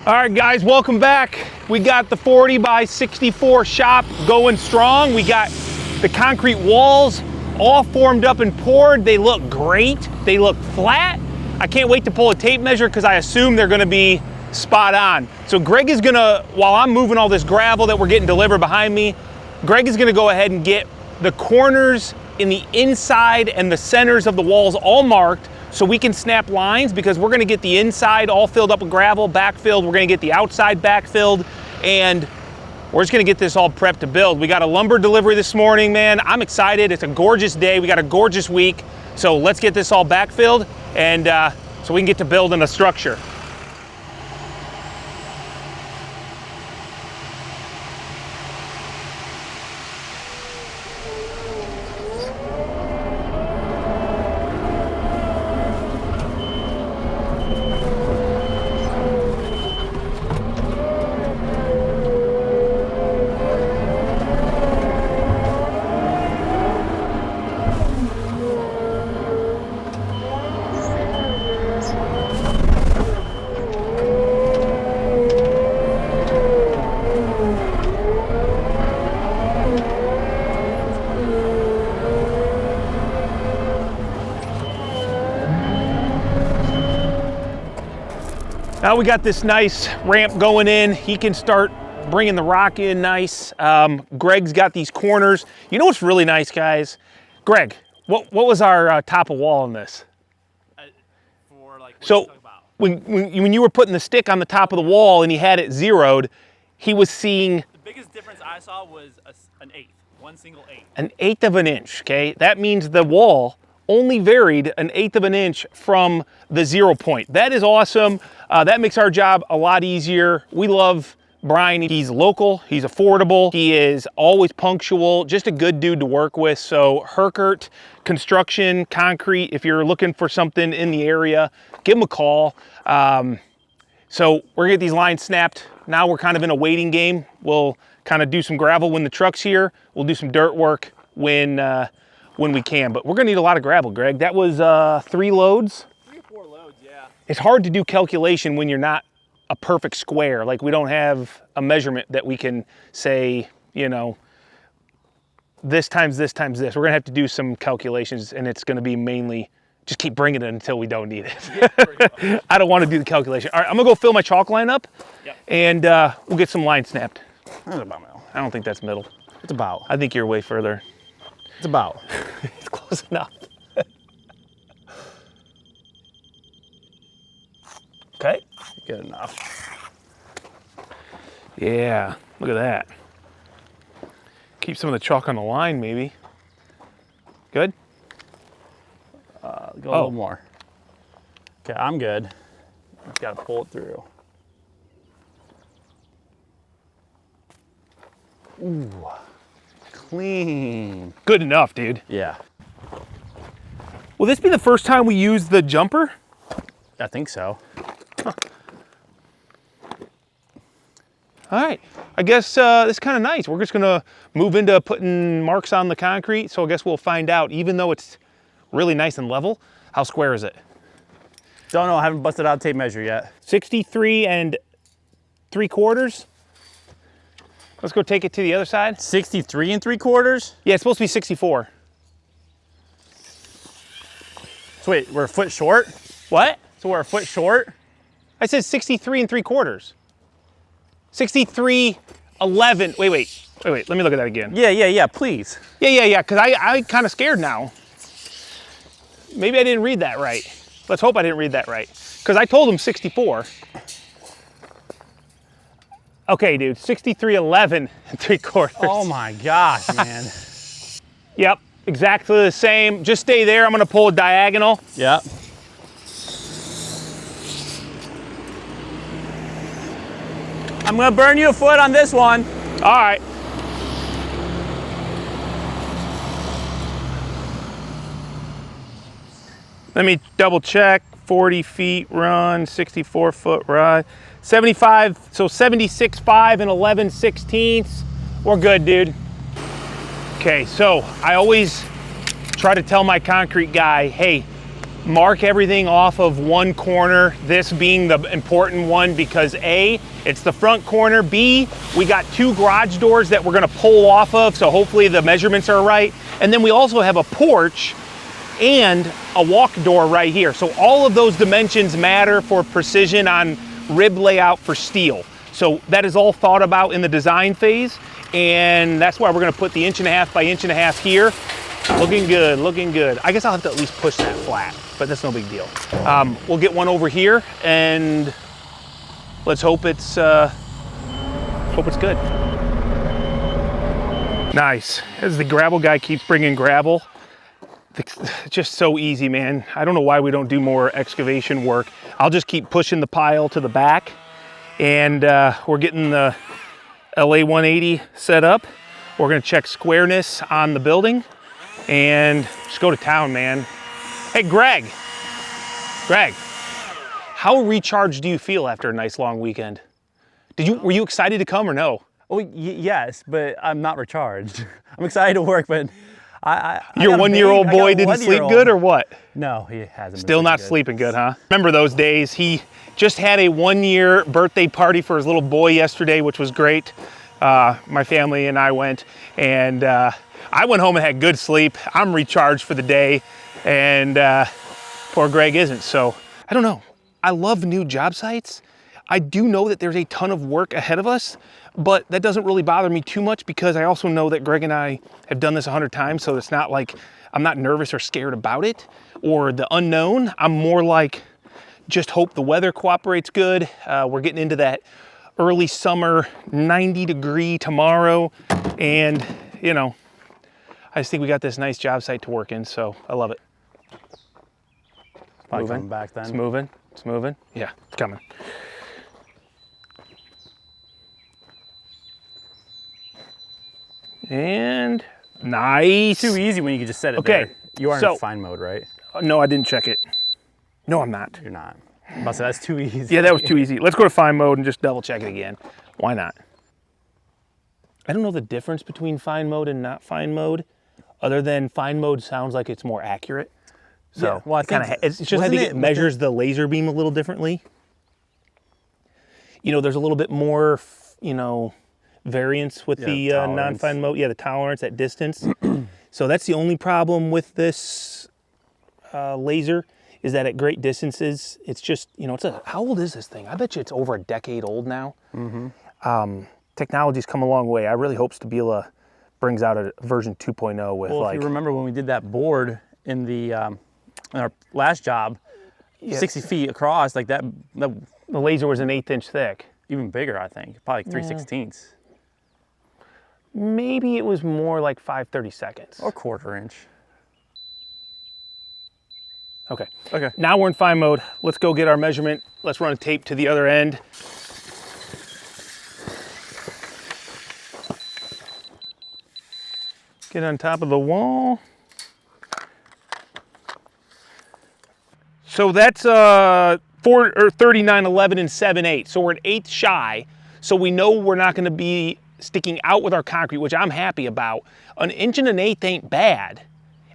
All right, guys, welcome back. We got the 40 by 64 shop going strong. We got the concrete walls all formed up and poured. They look great. They look flat. I can't wait to pull a tape measure because I assume they're gonna be spot on. So Greg is gonna, while I'm moving all this gravel that we're getting delivered behind me, Greg is gonna go ahead and get the corners in the inside and the centers of the walls all marked so we can snap lines, because we're gonna get the inside all filled up with gravel, backfilled. We're gonna get the outside backfilled, and we're just gonna get this all prepped to build. We got a lumber delivery this morning, man. I'm excited. It's a gorgeous day. We got a gorgeous week. So let's get this all backfilled, and so we can get to building a structure. Now we got this nice ramp going in. He can start bringing the rock in nice. Greg's got these corners. You know what's really nice, guys? Greg, what was our top of wall on this? So when you were putting the stick on the top of the wall and he had it zeroed, he was seeing... The biggest difference I saw was an eighth, one single eighth. An eighth of an inch, okay? That means the wall only varied an eighth of an inch from the 0 point. That is awesome. That makes our job a lot easier. We love Brian. He's local, he's affordable, he is always punctual, just a good dude to work with. So Herkert Construction, Concrete, if you're looking for something in the area, give him a call. So we're gonna get these lines snapped. Now we're kind of in a waiting game. We'll kind of do some gravel when the truck's here. We'll do some dirt work when we can, but we're gonna need a lot of gravel, Greg. That was 3 loads? 3 or 4 loads, yeah. It's hard to do calculation when you're not a perfect square. Like, we don't have a measurement that we can say, you know, this times this times this. We're gonna have to do some calculations, and it's gonna be mainly just keep bringing it until we don't need it. Yeah, I don't wanna do the calculation. All right, I'm gonna go fill my chalk line up, yep, and we'll get some lines snapped. That's about middle. I don't think that's middle. It's about. I think you're way further. It's about. It's close enough. Okay. Good enough. Yeah, look at that. Keep some of the chalk on the line, maybe. Good? Go a little more. Okay, I'm good. Just gotta pull it through. Ooh. Clean. Good enough, dude. Yeah. Will this be the first time we use the jumper? I think so. Huh. All right, I guess this is kind of nice. We're just gonna move into putting marks on the concrete, so I guess we'll find out, even though it's really nice and level, how square is it? Don't know, I haven't busted out a tape measure yet. 63 3/4. Let's go take it to the other side. 63 3/4? Yeah, it's supposed to be 64. So wait, we're a foot short? What? So we're a foot short? I said 63 3/4. 63/11. Wait. Let me look at that again. Yeah, please. Yeah, because I kind of scared now. Maybe I didn't read that right. Let's hope I didn't read that right. Because I told him 64. Okay, dude, 63/11 3/4. Oh my gosh, man. Yep, exactly the same. Just stay there. I'm gonna pull a diagonal. Yep. I'm gonna burn you a foot on this one. All right. Let me double check. 40 feet run, 64 foot ride. 75, so 76.5 and 11/16. We're good, dude. Okay, so I always try to tell my concrete guy, hey, mark everything off of one corner, this being the important one because A, it's the front corner, B, we got 2 garage doors that we're gonna pull off of, so hopefully the measurements are right. And then we also have a porch and a walk door right here. So all of those dimensions matter for precision on rib layout for steel. So that is all thought about in the design phase, and that's why we're gonna put the 1.5 by 1.5 here. Looking good, looking good. I guess I'll have to at least push that flat, but that's no big deal. We'll get one over here, and let's hope it's good. Nice. As the gravel guy keeps bringing gravel, it's just so easy, man. I don't know why we don't do more excavation work. I'll just keep pushing the pile to the back, and we're getting the LA 180 set up. We're gonna check squareness on the building and just go to town, man. Hey, Greg, how recharged do you feel after a nice long weekend? Were you excited to come or no? Oh, yes, but I'm not recharged. I'm excited to work, but Your 1-year-old boy didn't sleep good or what? No, he hasn't. Still not sleeping good, huh? Remember those days? He just had a 1-year birthday party for his little boy yesterday, which was great. My family and I went, and I went home and had good sleep. I'm recharged for the day, and poor Greg isn't. So I don't know. I love new job sites. I do know that there's a ton of work ahead of us, but that doesn't really bother me too much because I also know that Greg and I have done this 100 times, so it's not like I'm not nervous or scared about it or the unknown. I'm more like, just hope the weather cooperates good. We're getting into that early summer, 90-degree tomorrow, and you know, I just think we got this nice job site to work in, so I love it. Probably coming back then. It's moving, it's moving. Yeah, it's coming. And nice. Too easy when you can just set it okay, there. You are in fine mode, right? No, I didn't check it. No, I'm not. You're not. I'm about to say, that's too easy. Yeah, that was too easy. Let's go to fine mode and just double check it again. Why not? I don't know the difference between fine mode and not fine mode, other than fine mode sounds like it's more accurate. So yeah, well, it's just I think it measures the laser beam a little differently. You know, there's a little bit more, you know, variance with the non-fine mode. Yeah, the tolerance at distance. So that's the only problem with this laser, is that at great distances, it's just, you know, how old is this thing? I bet you it's over a decade old now. Mm-hmm. Technology's come a long way. I really hope Stabila brings out a version 2.0 with if you remember when we did that board in the in our last job, 60 feet across, like that, the laser was an 1/8 inch thick. Even bigger, I think, probably like 3/16. Maybe it was more like 5/32. Or 1/4 inch. Okay. Okay. Now we're in fine mode. Let's go get our measurement. Let's run a tape to the other end. Get on top of the wall. So that's 39.11 and 7/8. So we're at 1/8 shy. So we know we're not going to be sticking out with our concrete, which I'm happy about. 1 1/8 inches ain't bad.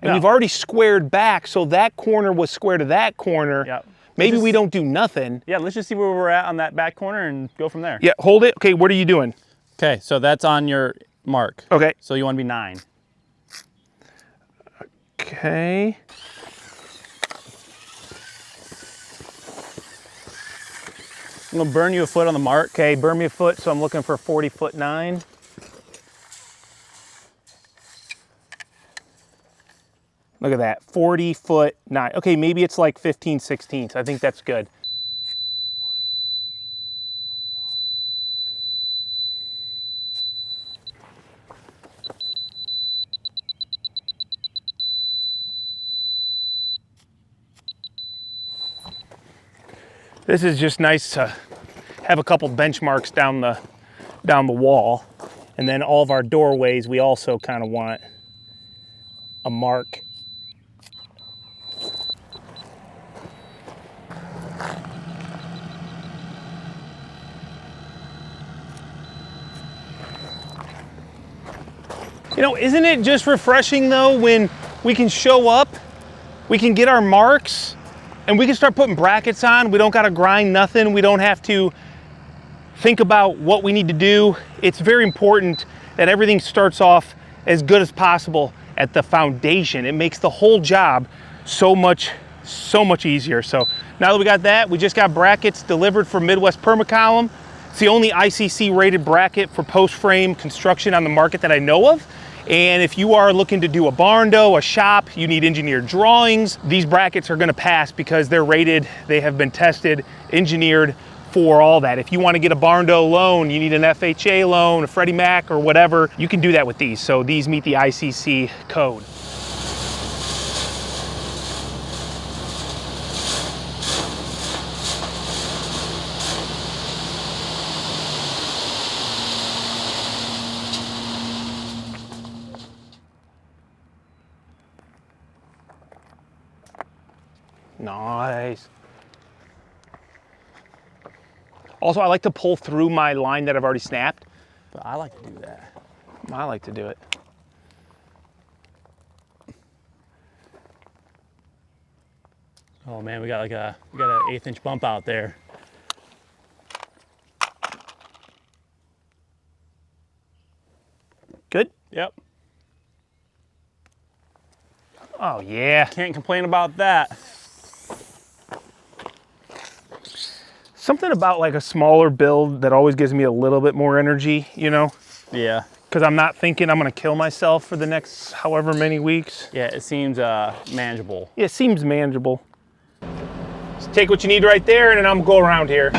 And we've already squared back, so that corner was square to that corner. Yep. Maybe we don't do nothing. Yeah, let's just see where we're at on that back corner and go from there. Yeah, hold it. Okay, what are you doing? Okay, so that's on your mark. Okay. So you want to be 9. Okay. I'm gonna burn you a foot on the mark. Okay, burn me a foot, so I'm looking for 40'9". Look at that, 40'9". Okay, maybe it's like 15/16. I think that's good. This is just nice to have a couple benchmarks down the wall. And then all of our doorways, we also kind of want a mark. You know, isn't it just refreshing though when we can show up, we can get our marks, and we can start putting brackets on. We don't gotta grind nothing. We don't have to think about what we need to do. It's very important that everything starts off as good as possible at the foundation. It makes the whole job so much easier. So now that we got that, we just got brackets delivered from Midwest Perma Column. It's the only ICC rated bracket for post frame construction on the market that I know of. And if you are looking to do a barn dough, a shop, you need engineered drawings, these brackets are gonna pass because they're rated, they have been tested, engineered for all that. If you wanna get a barn dough loan, you need an FHA loan, a Freddie Mac or whatever, you can do that with these. So these meet the ICC code. Nice. Also, I like to pull through my line that I've already snapped. But I like to do that. I like to do it. Oh man, we got an 1/8 inch bump out there. Good? Yep. Oh yeah. Can't complain about that. Something about like a smaller build that always gives me a little bit more energy, you know? Yeah. Because I'm not thinking I'm gonna kill myself for the next however many weeks. Yeah, it seems manageable. Yeah, it seems manageable. Just take what you need right there and then I'm gonna go around here.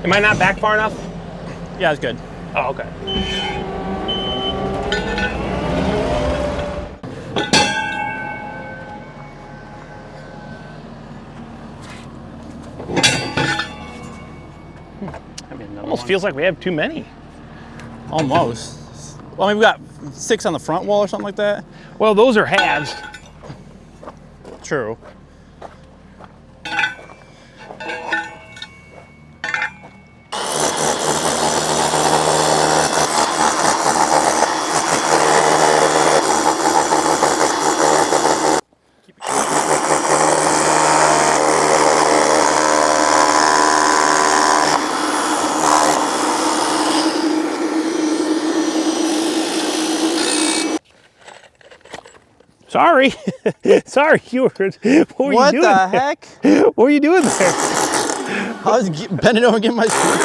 Am I not back far enough? Yeah, it's good. Oh, okay. Almost feels like we have too many. Almost. Well, I mean, we got 6 on the front wall or something like that. Well, those are halves. True. Sorry. Sorry, you were, what were you doing the there? heck? What were you doing there? I was bending over and getting my splits.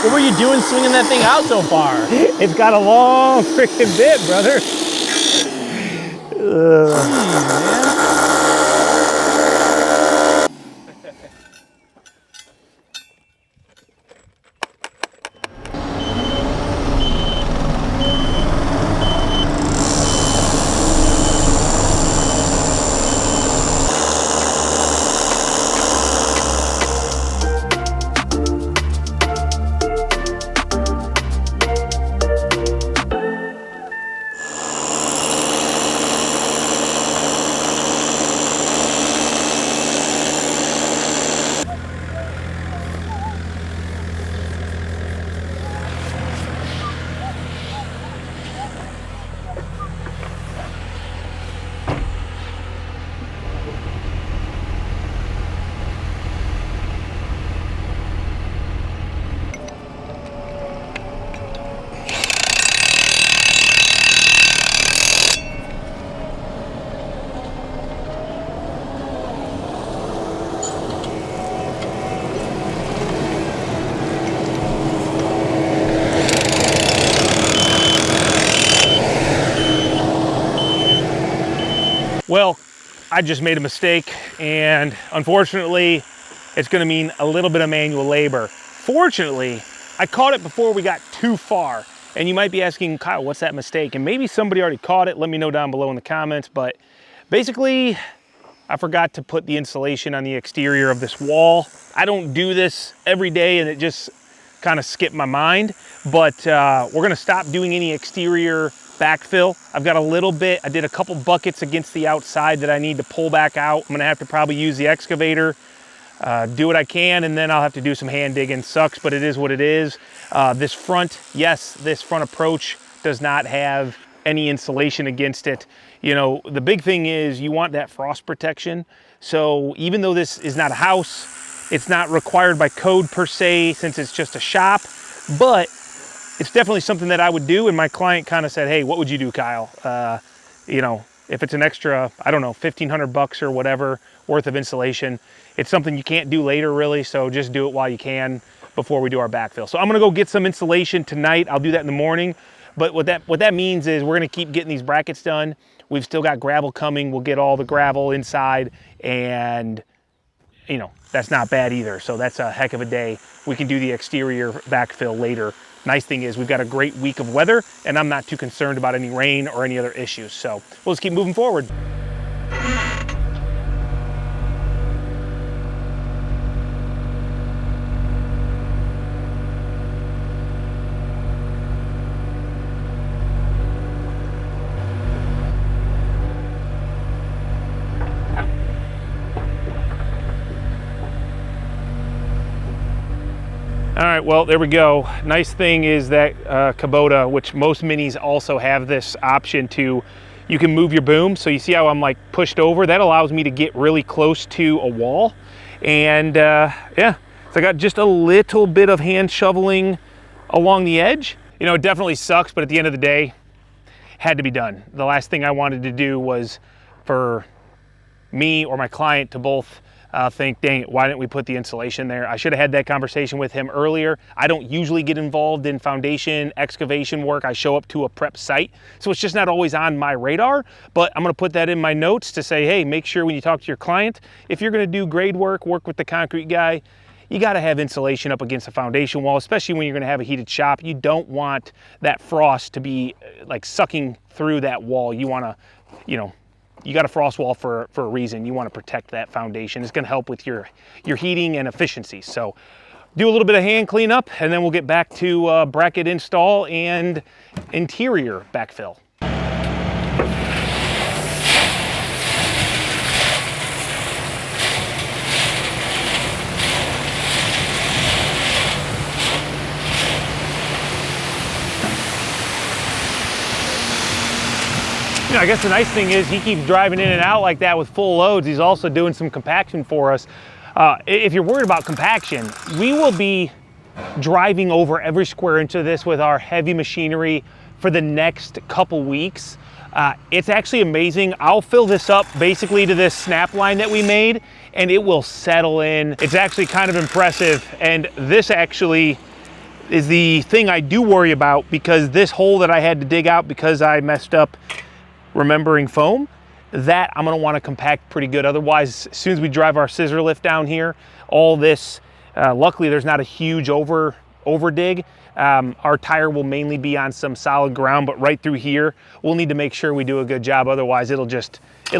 What were you doing swinging that thing out so far? It's got a long freaking bit, brother. Well, I just made a mistake, and unfortunately, it's gonna mean a little bit of manual labor. Fortunately, I caught it before we got too far. And you might be asking, Kyle, what's that mistake? And maybe somebody already caught it. Let me know down below in the comments. But basically, I forgot to put the insulation on the exterior of this wall. I don't do this every day and it just kind of skipped my mind, but we're gonna stop doing any exterior backfill. I've got a little bit, I did a couple buckets against the outside that I need to pull back out. I'm gonna have to probably use the excavator, do what I can, and then I'll have to do some hand digging. Sucks, but it is what it is. This front, yes, this front approach does not have any insulation against it. You know, the big thing is you want that frost protection. So even though this is not a house, it's not required by code per se, since it's just a shop, but it's definitely something that I would do. And my client kind of said, hey, what would you do, Kyle? You know, if it's an extra, I don't know, 1,500 bucks or whatever worth of insulation, it's something you can't do later really. So just do it while you can before we do our backfill. So I'm gonna go get some insulation tonight. I'll do that in the morning. But what that means is we're gonna keep getting these brackets done. We've still got gravel coming. We'll get all the gravel inside, and you know, that's not bad either. So that's a heck of a day. We can do the exterior backfill later. Nice thing is we've got a great week of weather and I'm not too concerned about any rain or any other issues. So we'll just keep moving forward. All right, well, there we go. Nice thing is that Kubota, which most minis also have this option to, you can move your boom. So you see how I'm like pushed over? That allows me to get really close to a wall. And yeah, so I got just a little bit of hand shoveling along the edge. You know, it definitely sucks, but at the end of the day, had to be done. The last thing I wanted to do was for me or my client to both think, dang it, why didn't we put the insulation there? I should have had that conversation with him earlier. I don't usually get involved in foundation excavation work. I show up to a prep site, so it's just not always on my radar, but I'm gonna put that in my notes to say, hey, make sure when you talk to your client, if you're gonna do grade work with the concrete guy, you gotta have insulation up against the foundation wall, especially when you're gonna have a heated shop. You don't want that frost to be like sucking through that wall. You wanna, you know, you got a frost wall for a reason. You want to protect that foundation. It's going to help with your heating and efficiency. So do a little bit of hand cleanup and then we'll get back to bracket install and interior backfill. You know, I guess the nice thing is he keeps driving in and out like that with full loads. He's also doing some compaction for us. If you're worried about compaction, we will be driving over every square inch of this with our heavy machinery for the next couple weeks. It's actually amazing. I'll fill this up basically to this snap line that we made and it will settle in. It's actually kind of impressive. And this actually is the thing I do worry about, because this hole that I had to dig out because I messed up remembering foam, that I'm gonna wanna compact pretty good. Otherwise, as soon as we drive our scissor lift down here, all this, luckily there's not a huge over dig. Our tire will mainly be on some solid ground, but right through here, we'll need to make sure we do a good job. Otherwise, it'll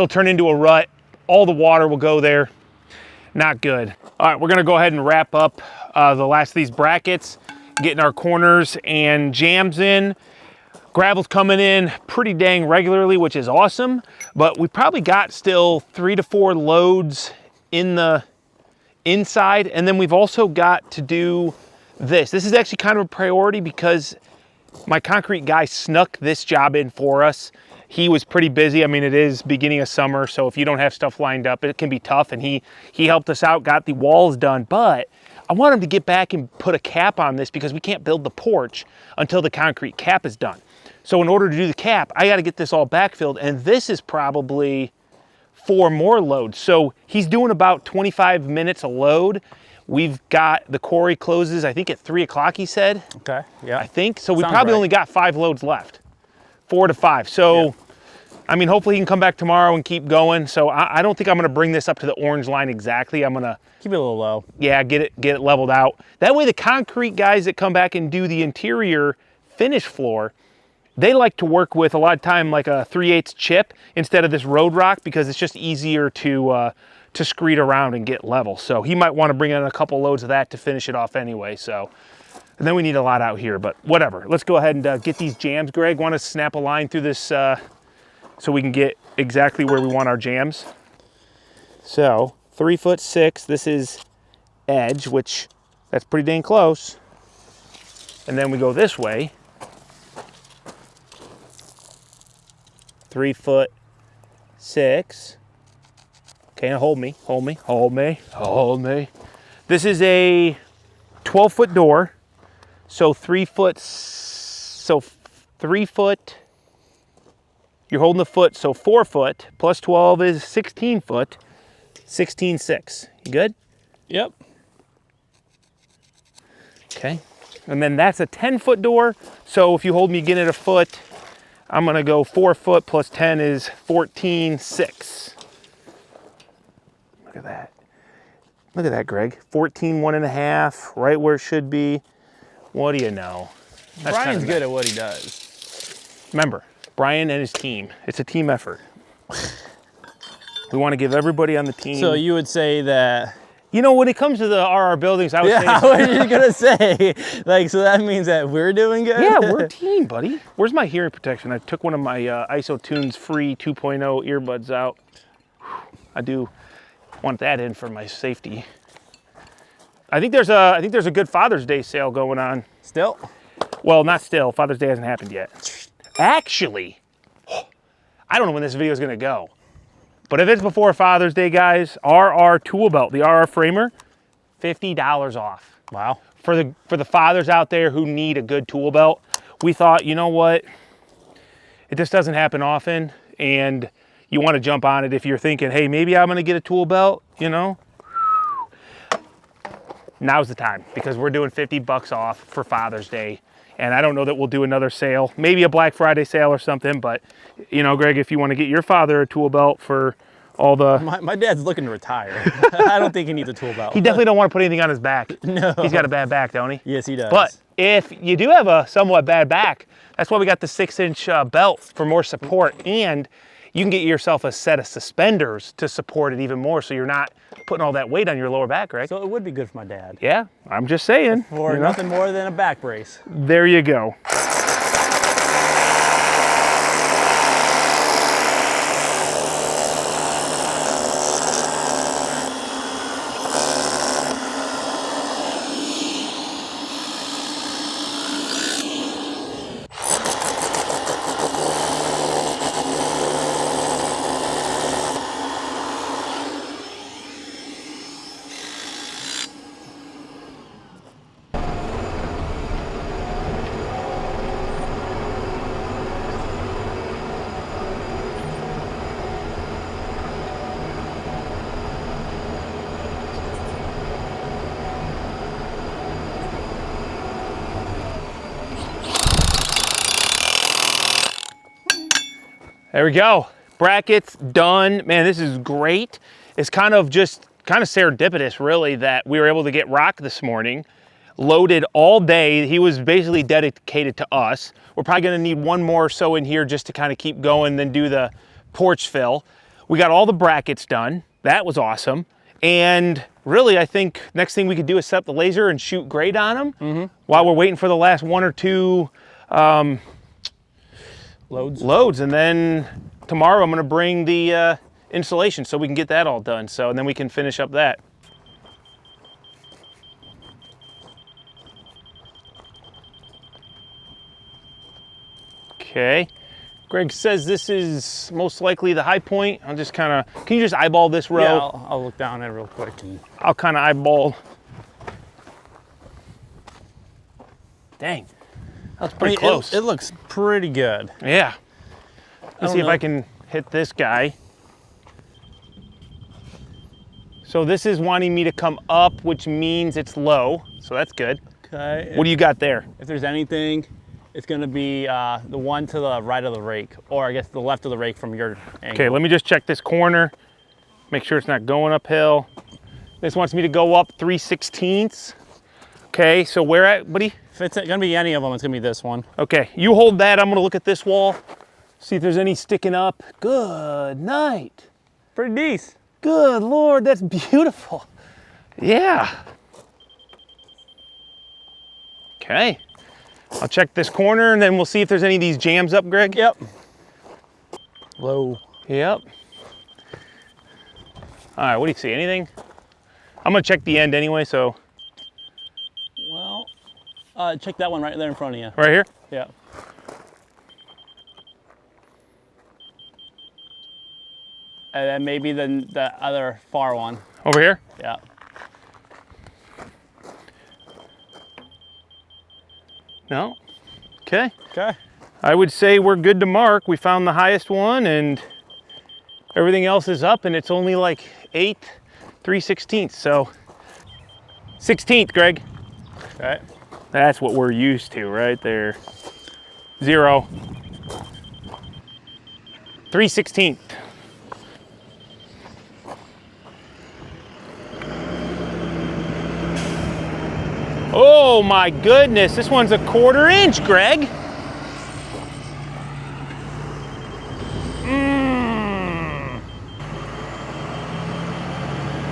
turn into a rut. All the water will go there. Not good. All right, we're gonna go ahead and wrap up the last of these brackets, getting our corners and jambs in. Gravel's coming in pretty dang regularly, which is awesome, but we probably got still 3 to 4 loads in the inside. And then we've also got to do this. This is actually kind of a priority because my concrete guy snuck this job in for us. He was pretty busy. I mean, it is beginning of summer, so if you don't have stuff lined up, it can be tough. And he helped us out, got the walls done, but I want him to get back and put a cap on this because we can't build the porch until the concrete cap is done. So in order to do the cap, I got to get this all backfilled, and this is probably 4 more loads. So he's doing about 25 minutes a load. We've got the quarry closes, I think at 3 o'clock, he said. Okay, yeah. I think. So we Sounds probably right. only got 5 loads left, 4 to 5. So, yeah. I mean, hopefully he can come back tomorrow and keep going. So I don't think I'm gonna bring this up to the orange line exactly. I'm gonna keep it a little low. Yeah, get it leveled out. That way the concrete guys that come back and do the interior finish floor, they like to work with a lot of time like a 3/8 chip instead of this road rock because it's just easier to screed around and get level. So he might want to bring in a couple loads of that to finish it off anyway. So, and then we need a lot out here, but whatever. Let's go ahead and get these jams. Greg, want to snap a line through this so we can get exactly where we want our jams? So 3'6", this is edge, which that's pretty dang close. And then we go this way. 3'6". Okay, now hold me. This is a 12-foot door. So 3 foot, you're holding the foot, so 4 foot plus 12 is 16 foot, 16.6. You good? Yep. Okay. And then that's a 10-foot door. So if you hold me again at a foot, I'm gonna go 4 foot plus 10 is 14.6. Look at that. Look at that, Greg. 14, 1.5, right where it should be. What do you know? That's Brian's good at what he does. Remember, Brian and his team. It's a team effort. We want to give everybody on the team. So you would say that... You know, when it comes to the RR buildings, I would say... Yeah, what are you going to say? Like, so that means that we're doing good? Yeah, we're a team, buddy. Where's my hearing protection? I took one of my ISO Tunes free 2.0 earbuds out. I do want that in for my safety. I think there's a good Father's Day sale going on. Still? Well, not still. Father's Day hasn't happened yet. Actually, I don't know when this video is going to go. But if it's before Father's Day, guys, RR tool belt, the RR framer, $50 off. Wow. For the fathers out there who need a good tool belt, we thought, you know what? It just doesn't happen often, and you want to jump on it if you're thinking, hey, maybe I'm going to get a tool belt, you know? Now's the time, because we're doing $50 off for Father's Day. And I don't know that we'll do another sale, maybe a Black Friday sale or something, but you know, Greg, if you want to get your father a tool belt for all the... My dad's looking to retire. I don't think he needs a tool belt. He definitely don't want to put anything on his back. No. He's got a bad back, don't he? Yes, he does. But if you do have a somewhat bad back, that's why we got the 6-inch belt for more support, and you can get yourself a set of suspenders to support it even more so you're not putting all that weight on your lower back, Greg. So it would be good for my dad. Yeah, I'm just saying. For nothing more than a back brace. There you go. There we go. Brackets done. Man, this is great. It's kind of serendipitous, really, that we were able to get Rock this morning, loaded all day. He was basically dedicated to us. We're probably gonna need one more or so in here just to kind of keep going, then do the porch fill. We got all the brackets done. That was awesome. And really, I think next thing we could do is set up the laser and shoot grade on them while we're waiting for the last 1 or 2 loads, and then tomorrow I'm going to bring the installation so we can get that all done. So, and then we can finish up that. Okay. Greg says this is most likely the high point. I'll just kind of, can you just eyeball this row? Yeah, I'll look down at it real quick. I'll kind of eyeball. Dang. That's pretty close. It looks pretty good. Yeah. Let's see if I can hit this guy. So this is wanting me to come up, which means it's low. So that's good. Okay. What do you got there? If there's anything, it's going to be the one to the right of the rake, or I guess the left of the rake from your angle. Okay, let me just check this corner. Make sure it's not going uphill. This wants me to go up 3/16. Okay, so where at, buddy? If it's gonna be any of them, it's gonna be this one. Okay, you hold that. I'm gonna look at this wall, see if there's any sticking up. Good night. Pretty decent. Good Lord, that's beautiful. Yeah. Okay. I'll check this corner and then we'll see if there's any of these jams up, Greg. Yep. Low. Yep. All right, what do you see? Anything? I'm gonna check the end anyway, so. Well, check that one right there in front of you. Right here? Yeah. And then maybe the other far one. Over here? Yeah. No? Okay. Okay. I would say we're good to mark. We found the highest one and everything else is up and it's only like 3/16. So 16th, Greg. Okay. That's what we're used to right there. 0. 3/16. Oh my goodness, this one's a 1/4 inch, Greg.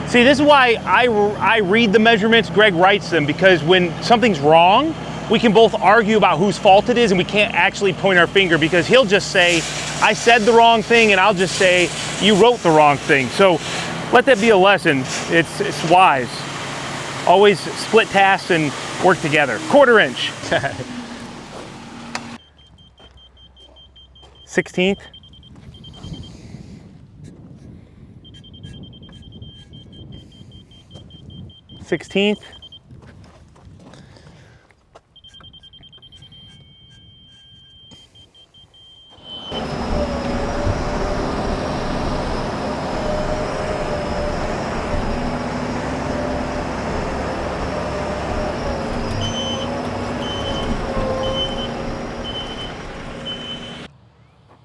See, this is why I read the measurements, Greg writes them, because when something's wrong, we can both argue about whose fault it is and we can't actually point our finger because he'll just say, I said the wrong thing, and I'll just say, you wrote the wrong thing. So let that be a lesson. It's wise. Always split tasks and work together. 1/4 inch. 16th. 16th.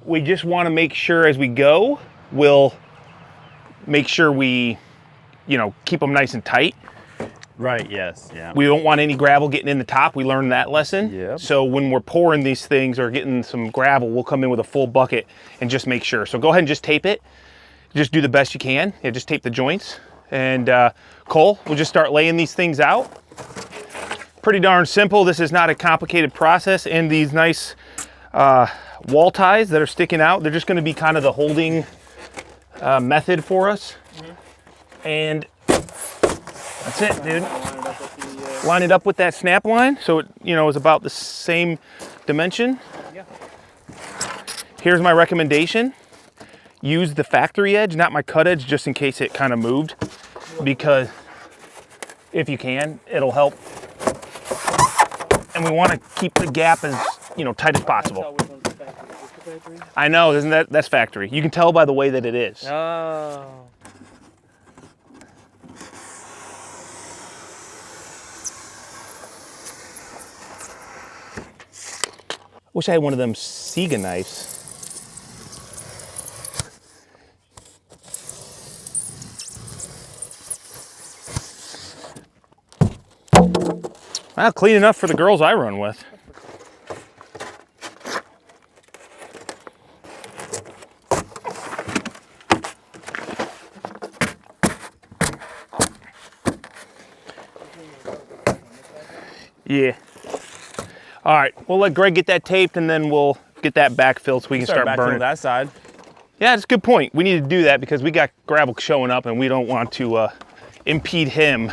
We just want to make sure as we go, we'll make sure we, keep them nice and tight. Right, yes, yeah. We don't want any gravel getting in the top. We learned that lesson. Yep. So when we're pouring these things or getting some gravel, we'll come in with a full bucket and just make sure. So go ahead and just tape it. Just do the best you can. Yeah, just tape the joints. And Cole, we'll just start laying these things out. Pretty darn simple. This is not a complicated process. And these nice wall ties that are sticking out, they're just going to be kind of the holding method for us. And that's it, dude. Line it up with that snap line so it, is about the same dimension. Yeah. Here's my recommendation. Use the factory edge, not my cut edge, just in case it kind of moved. Because if you can, it'll help. And we want to keep the gap as, tight as possible. I know, isn't that's factory. You can tell by the way that it is. Oh. Wish I had one of them Sega knives. Well, clean enough for the girls I run with. Yeah. All right, we'll let Greg get that taped and then we'll get that backfilled so we can start burning. that side. Yeah, that's a good point. We need to do that because we got gravel showing up and we don't want to impede him.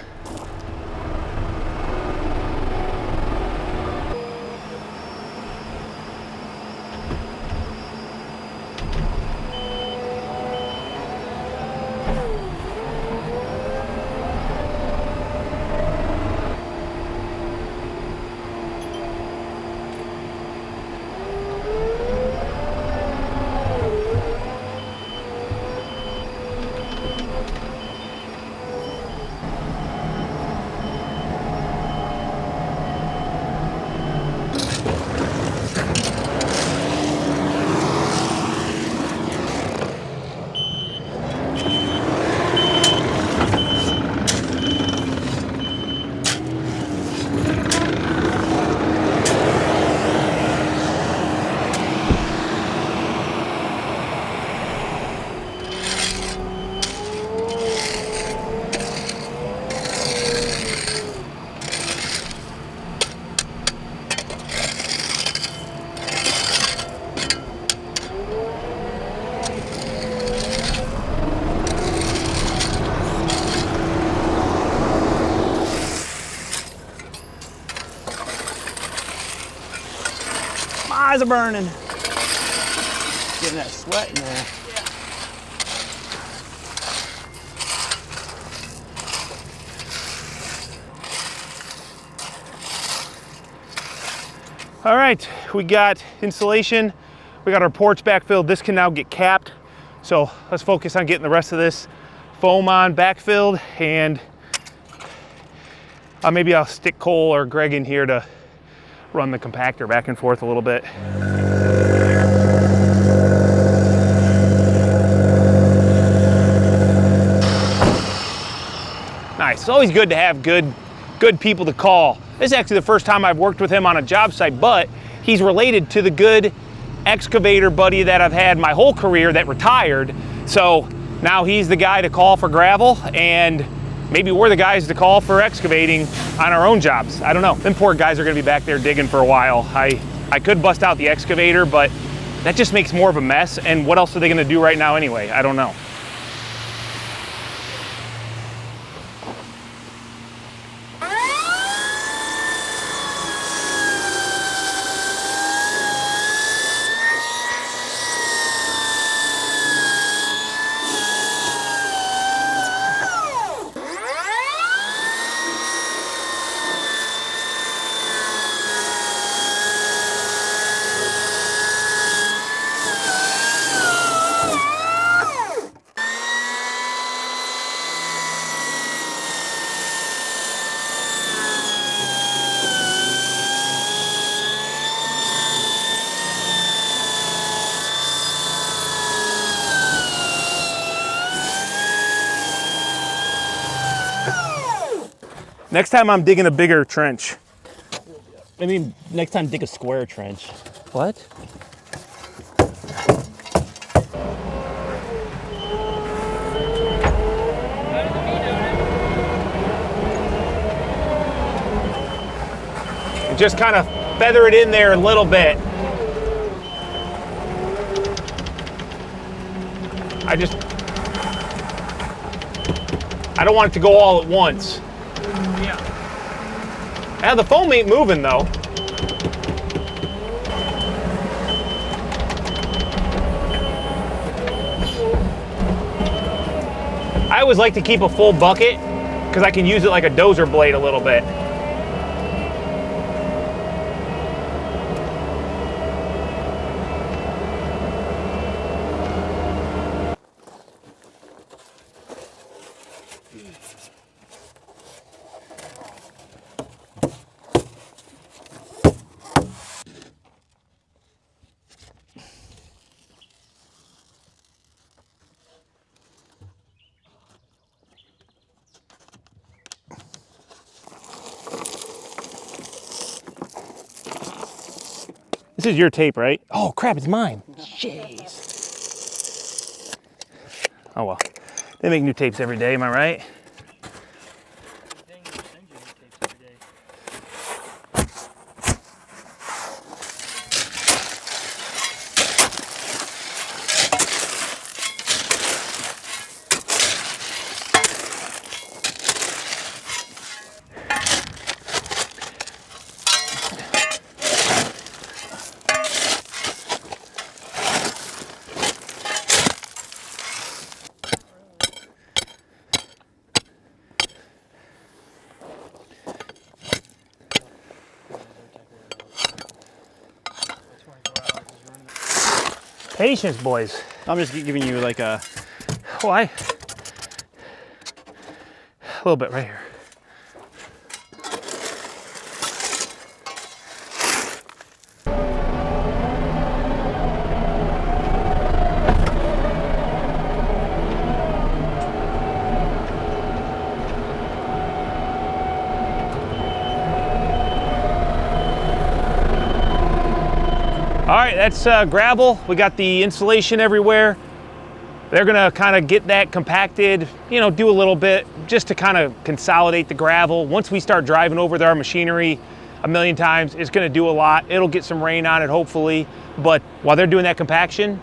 eyes are burning. Getting that sweat in there. All right, we got insulation. We got our porch backfilled. This can now get capped. So let's focus on getting the rest of this foam on backfilled, and maybe I'll stick Cole or Greg in here to run the compactor back and forth a little bit. Nice. It's always good to have good people to call. This is actually the first time I've worked with him on a job site, but he's related to the good excavator buddy that I've had my whole career that retired. So now he's the guy to call for gravel, and maybe we're the guys to call for excavating on our own jobs. I don't know. Them poor guys are gonna be back there digging for a while. I could bust out the excavator, but that just makes more of a mess. And what else are they gonna do right now anyway? I don't know. Next time I'm digging a bigger trench. Maybe next time dig a square trench. What? Just kind of feather it in there a little bit. I don't want it to go all at once. Yeah, the foam ain't moving though. I always like to keep a full bucket because I can use it like a dozer blade a little bit. This is your tape, right? Oh crap, it's mine. Jeez. Oh well. They make new tapes every day, am I right? Patience, boys. I'm just giving you like a... Why? A little bit right here. All right, that's gravel. We got the insulation everywhere. They're gonna kind of get that compacted, you know, do a little bit just to kind of consolidate the gravel. Once we start driving over our machinery a million times, it's gonna do a lot. It'll get some rain on it, hopefully. But while they're doing that compaction,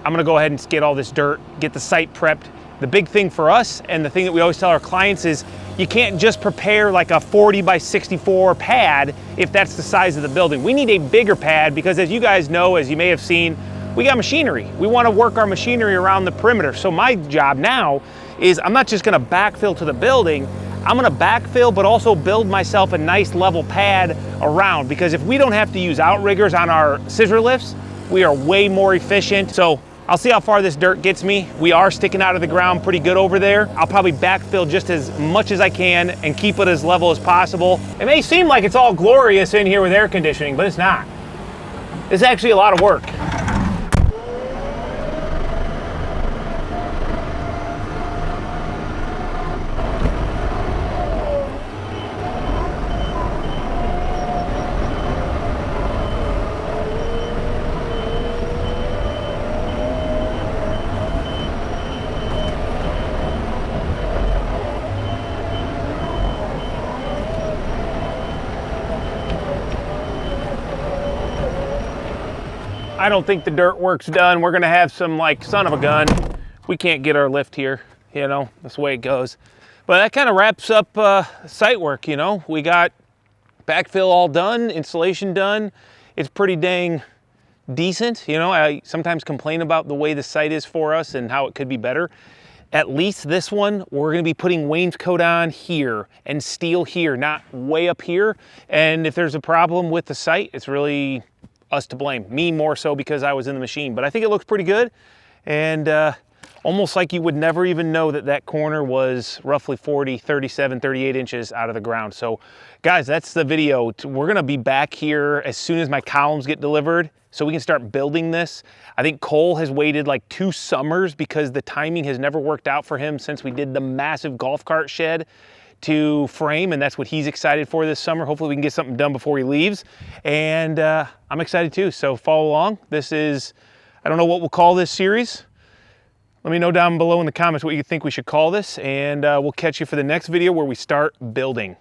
I'm gonna go ahead and get all this dirt, get the site prepped. The big thing for us, and the thing that we always tell our clients is, you can't just prepare like a 40 by 64 pad if that's the size of the building. We need a bigger pad because, as you guys know, as you may have seen, we got machinery. We want to work our machinery around the perimeter. So my job now is I'm not just going to backfill to the building, I'm going to backfill but also build myself a nice level pad around, because if we don't have to use outriggers on our scissor lifts, we are way more efficient. So I'll see how far this dirt gets me. We are sticking out of the ground pretty good over there. I'll probably backfill just as much as I can and keep it as level as possible. It may seem like it's all glorious in here with air conditioning, but it's not. It's actually a lot of work. I don't think the dirt work's done. We're gonna have some, like, son of a gun. We can't get our lift here, you know, that's the way it goes. But that kind of wraps up site work, you know. We got backfill all done, installation done. It's pretty dang decent. You know, I sometimes complain about the way the site is for us and how it could be better. At least this one, we're gonna be putting wainscot on here and steel here, not way up here. And if there's a problem with the site, it's really us to blame. Me more so because I was in the machine, but I think it looks pretty good. And almost like you would never even know that that corner was roughly 40, 37, 38 inches out of the ground. So guys, that's the video. We're gonna be back here as soon as my columns get delivered so we can start building this. I think Cole has waited like 2 summers because the timing has never worked out for him since we did the massive golf cart shed to frame, and that's what he's excited for this summer. Hopefully we can get something done before he leaves. And I'm excited too, so follow along. This is, I don't know what we'll call this series. Let me know down below in the comments what you think we should call this, and we'll catch you for the next video where we start building.